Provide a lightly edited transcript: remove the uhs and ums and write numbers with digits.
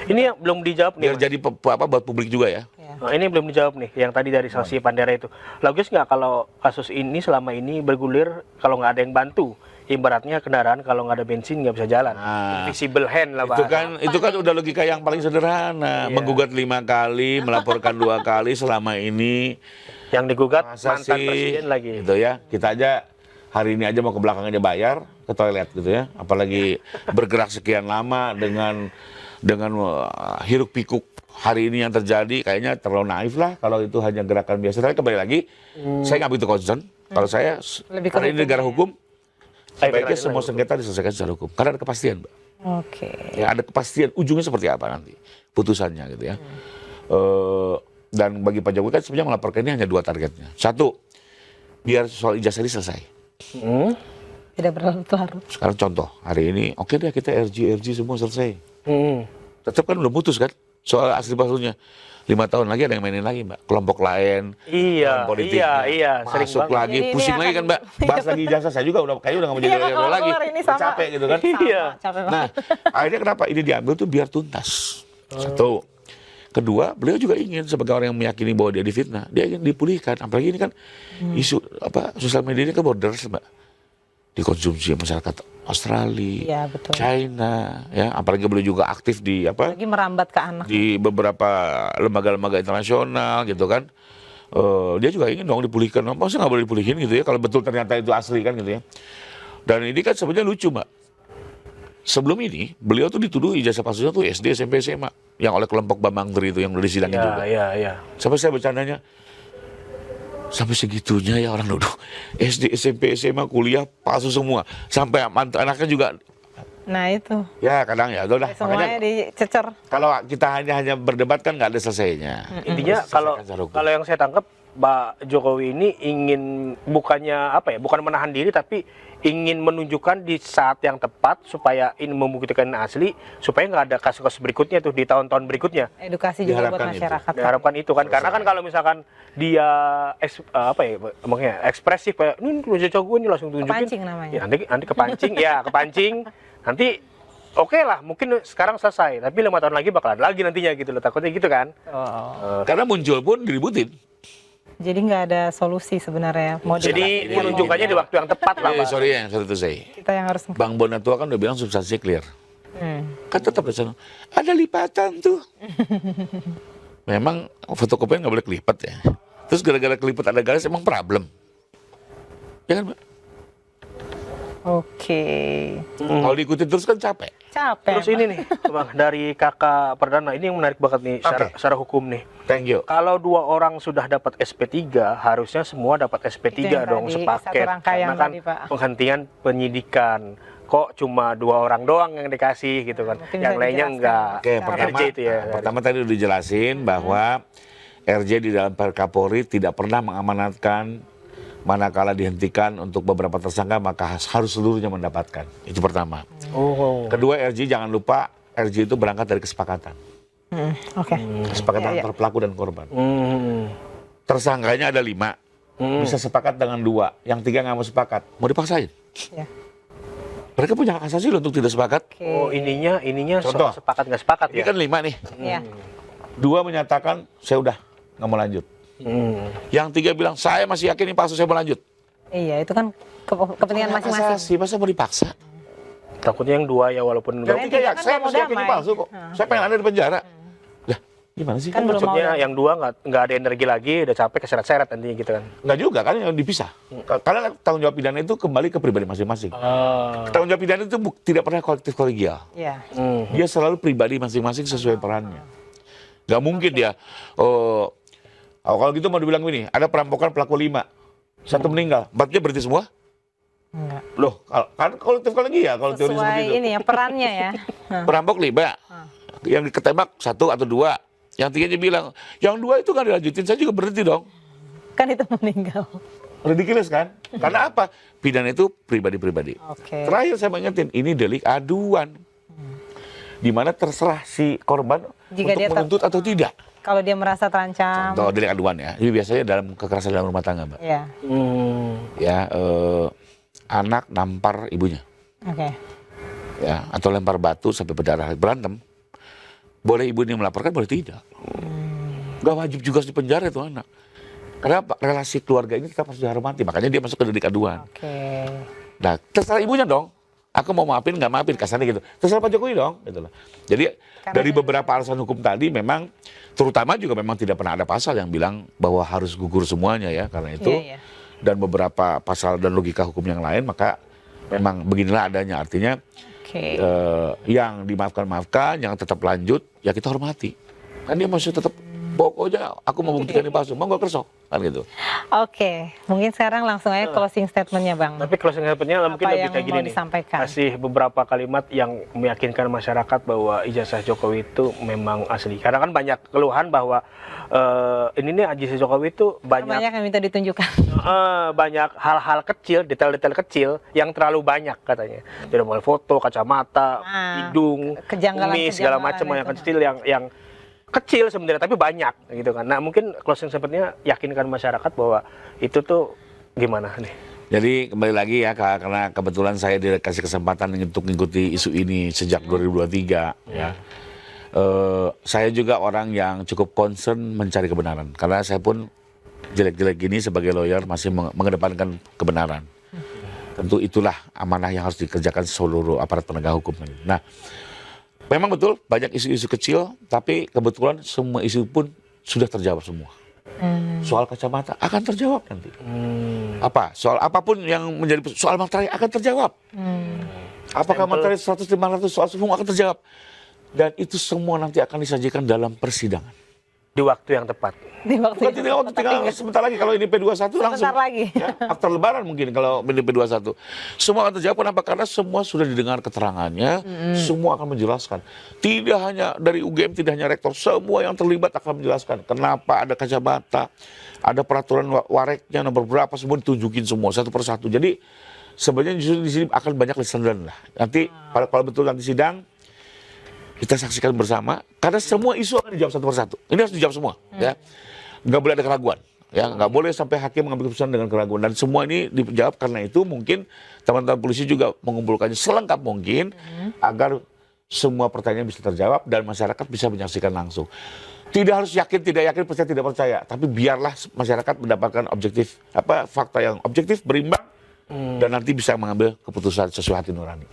Ini yang belum dijawab nih. Biar jadi buat publik juga ya. Nah, ini belum dijawab nih, yang tadi dari saksi Pandera itu. Logis nggak kalau kasus ini selama ini bergulir kalau nggak ada yang bantu? Ibaratnya kendaraan kalau nggak ada bensin nggak bisa jalan. Invisible hand lah, Pak. Itu kan udah logika yang paling sederhana. Menggugat 5 kali, melaporkan 2 kali selama ini. Yang digugat Masa mantan sih, presiden lagi. gitu ya. Kita aja hari ini aja mau ke belakang aja bayar ke toilet gitu ya. Apalagi bergerak sekian lama dengan hiruk pikuk hari ini yang terjadi, kayaknya terlalu naif lah kalau itu hanya gerakan biasa. Tapi kembali lagi, saya nggak begitu concern. Kalau saya, karena ini negara hukum, sebaiknya semua sengketa diselesaikan secara hukum. Karena ada kepastian, Mbak. Oke. Ya, ada kepastian ujungnya seperti apa nanti putusannya gitu ya. Dan bagi Pak Jokowi kan sebenarnya melaporkan ini hanya 2 targetnya. 1, biar soal ijazah ini selesai. Tidak berlarut-larut. Sekarang contoh, hari ini oke deh kita RG semua selesai. Tetap kan belum putus kan soal asli palsunya. 5 tahun lagi ada yang mainin lagi, Mbak. Kelompok lain, Iya, sering masuk banget. lagi, Ini pusing lagi kan, Mbak. Bahas lagi ijazah, saya juga kayaknya udah nggak mau jadi lawyer lagi. Capek gitu kan. Iya. Nah, akhirnya kenapa ini diambil tuh biar tuntas. 1. Kedua, beliau juga ingin sebagai orang yang meyakini bahwa dia difitnah, dia ingin dipulihkan. Apalagi ini kan isu sosial media ini kan borders, Mbak. Dikonsumsi masyarakat Australia, betul. China, ya. Apalagi beliau juga aktif di Lagi merambat ke anak. di beberapa lembaga-lembaga internasional gitu kan. Dia juga ingin dong dipulihkan. Masa nggak boleh dipulihin gitu ya kalau betul ternyata itu asli kan gitu ya. Dan ini kan sebenarnya lucu, Mbak. Sebelum ini beliau tuh dituduh ijazah palsunya tuh SD, SMP, SMA yang oleh kelompok Bambang Tri itu yang udah disidangin juga. Iya. Sampai saya bercandanya, sampai segitunya ya orang nuduh SD, SMP, SMA, kuliah palsu semua. Sampai anaknya juga. Nah itu. Ya kadang ya udah. Semuanya dicecer. Kalau kita hanya berdebat kan nggak ada selesainya. Intinya kalau yang saya tangkap, Pak Jokowi ini ingin bukan menahan diri tapi ingin menunjukkan di saat yang tepat supaya ini membuktikan asli, supaya nggak ada kasus-kasus berikutnya tuh di tahun-tahun berikutnya. Edukasi juga buat masyarakat. Diharapkan itu kan, karena kan kalau misalkan dia ekspresif kayak ini ijazah gue ini langsung tunjukin. Kepancing namanya. Ya, nanti kepancing, nanti oke lah, mungkin sekarang selesai, tapi 5 tahun lagi bakalan lagi nantinya gitu loh, takutnya gitu kan. Karena muncul pun diributin. Jadi nggak ada solusi sebenarnya. Jadi menunjukkannya di waktu yang tepat lah, Pak. Sorry yang satu saya. Kita yang harus. Bang Bonatua kan udah bilang substansinya clear. Kan tetap di sana. Ada lipatan tuh. Memang fotokopian nggak boleh kelipat ya. Terus gara-gara kelipat ada garis emang problem. Ya kan, Mbak? Oke. Kalau diikutin terus kan capek. Terus ini nih, Bang, dari kakak Perdana, ini yang menarik banget nih secara hukum nih. Thank you. Kalau 2 orang sudah dapat SP3, harusnya semua dapat SP3 dong sepaket. Karena kan penghentian penyidikan. Kok cuma 2 orang doang yang dikasih gitu kan? Yang lainnya enggak. Oke, pertama tadi udah dijelasin bahwa RJ di dalam Perkapolri tidak pernah mengamanatkan manakala dihentikan untuk beberapa tersangka maka harus seluruhnya mendapatkan. Itu pertama. Kedua, RJ jangan lupa RJ itu berangkat dari kesepakatan. Kesepakatan antara pelaku dan korban. Tersangkanya ada 5, bisa sepakat dengan 2, yang 3 nggak mau sepakat, mau dipaksain. Mereka punya hak asasi loh untuk tidak sepakat. Ininya Contoh, sepakat nggak sepakat ini ya? kan 5 nih. 2 menyatakan saya udah nggak mau lanjut. Yang 3 bilang saya masih yakin ini palsu, saya mau lanjut. Iya, itu kan kepentingan masing-masing. Masa mau dipaksa? Takutnya yang 2 ya walaupun Yang 3 ya, saya masih yakin ini palsu kok. Saya pengen ada di penjara. Lah, gimana sih? Kan maksudnya yang 2 nggak ada energi lagi, udah capek keseret-seret nantinya gitu kan? Nggak juga, kan yang dipisah. Karena tanggung jawab pidana itu kembali ke pribadi masing-masing. Tanggung jawab pidana itu tidak pernah kolektif kolegial. Dia selalu pribadi masing-masing sesuai perannya. Nggak mungkin dia, kalau gitu mau dibilang gini, ada perampokan pelaku 5, 1 meninggal, 4-nya berhenti semua? Enggak. Loh, kan kolektif kolegial kalau teori seperti itu. Ini ya perannya ya. Perampok 5, yang ketembak 1 atau 2, yang 3-nya bilang, yang 2 itu kan dilanjutin, saya juga berhenti dong. Kan itu meninggal. Ridiculous kan? Karena apa? Pidana itu pribadi-pribadi. Terakhir saya mengingatkan, ini delik aduan. Di mana terserah si korban jika untuk dia menuntut atau tidak. Kalau dia merasa terancam. Contoh delik aduan ya. Ini biasanya dalam kekerasan dalam rumah tangga, Mbak. Iya. Ya, anak nampar ibunya. Ya, atau lempar batu sampai berdarah, berantem. Boleh ibu ini melaporkan, boleh tidak. Gak wajib juga harus dipenjara itu anak. Karena relasi keluarga ini kita harus dihormati, makanya dia masuk ke delik aduan. Oke. Nah, terserah ibunya dong. Aku mau maafin, nggak maafin, kasarnya gitu. Terserah Pak Jokowi dong. Gitu loh. Jadi dari beberapa alasan hukum tadi memang, terutama juga memang tidak pernah ada pasal yang bilang bahwa harus gugur semuanya ya. Karena itu, Iya. dan beberapa pasal dan logika hukum yang lain, maka memang beginilah adanya. Artinya Oke. yang dimaafkan, yang tetap lanjut, ya kita hormati. Kan dia masih tetap, pokoknya aku mau buktikan ini palsu, mau nggak kersok. Kan gitu. Oke, mungkin sekarang langsung aja closing statementnya Bang. Tapi closing statement-nya mungkin Apa lebih yang kayak gini mau nih. disampaikan? Kasih beberapa kalimat yang meyakinkan masyarakat bahwa ijazah Jokowi itu memang asli. Karena kan banyak keluhan bahwa ini nih ijazah Jokowi itu Banyak banyak yang minta ditunjukkan. banyak hal-hal kecil, detail-detail kecil yang terlalu banyak katanya. Tidak boleh foto, kacamata, Nah, hidung, kumis, segala macam yang itu. kecil yang kecil sebenarnya tapi banyak gitu kan. Nah, mungkin closing statement-nya yakinkan masyarakat bahwa itu tuh gimana nih? Jadi kembali lagi ya, karena kebetulan saya dikasih kesempatan untuk mengikuti isu ini sejak 2023 ya. Saya juga orang yang cukup concern mencari kebenaran. Karena saya pun jelek-jelek gini sebagai lawyer masih mengedepankan kebenaran. Tentu itulah amanah yang harus dikerjakan seluruh aparat penegak hukum. Nah, memang betul banyak isu-isu kecil, tapi kebetulan semua isu pun sudah terjawab semua. Soal kacamata akan terjawab nanti. Apa? Soal apapun yang menjadi soal materai akan terjawab. Apakah materi 100, 500 soal semua akan terjawab. Dan itu semua nanti akan disajikan dalam persidangan. Di waktu yang tepat. Di waktu Bukan tinggal sebentar lagi kalau ini P21 langsung. Sebentar lagi. Ya, after lebaran mungkin kalau ini P21. Semua akan terjawab, kenapa? Karena semua sudah didengar keterangannya, semua akan menjelaskan. Tidak hanya dari UGM, tidak hanya rektor, semua yang terlibat akan menjelaskan. Kenapa ada kacamata, ada peraturan wareknya nomor berapa, semua ditunjukin semua satu persatu. Jadi sebenarnya justru di sini akan banyak lesson learned lah. Nanti kalau betul nanti sidang, kita saksikan bersama, karena semua isu akan dijawab satu persatu. Ini harus dijawab semua, ya. Nggak boleh ada keraguan, ya. Nggak boleh sampai hakim mengambil keputusan dengan keraguan. Dan semua ini dijawab, karena itu mungkin teman-teman polisi juga mengumpulkannya selengkap mungkin agar semua pertanyaan bisa terjawab dan masyarakat bisa menyaksikan langsung. Tidak harus yakin, tidak yakin, percaya, tidak percaya, tapi biarlah masyarakat mendapatkan fakta yang objektif, berimbang, dan nanti bisa mengambil keputusan sesuai hati nurani.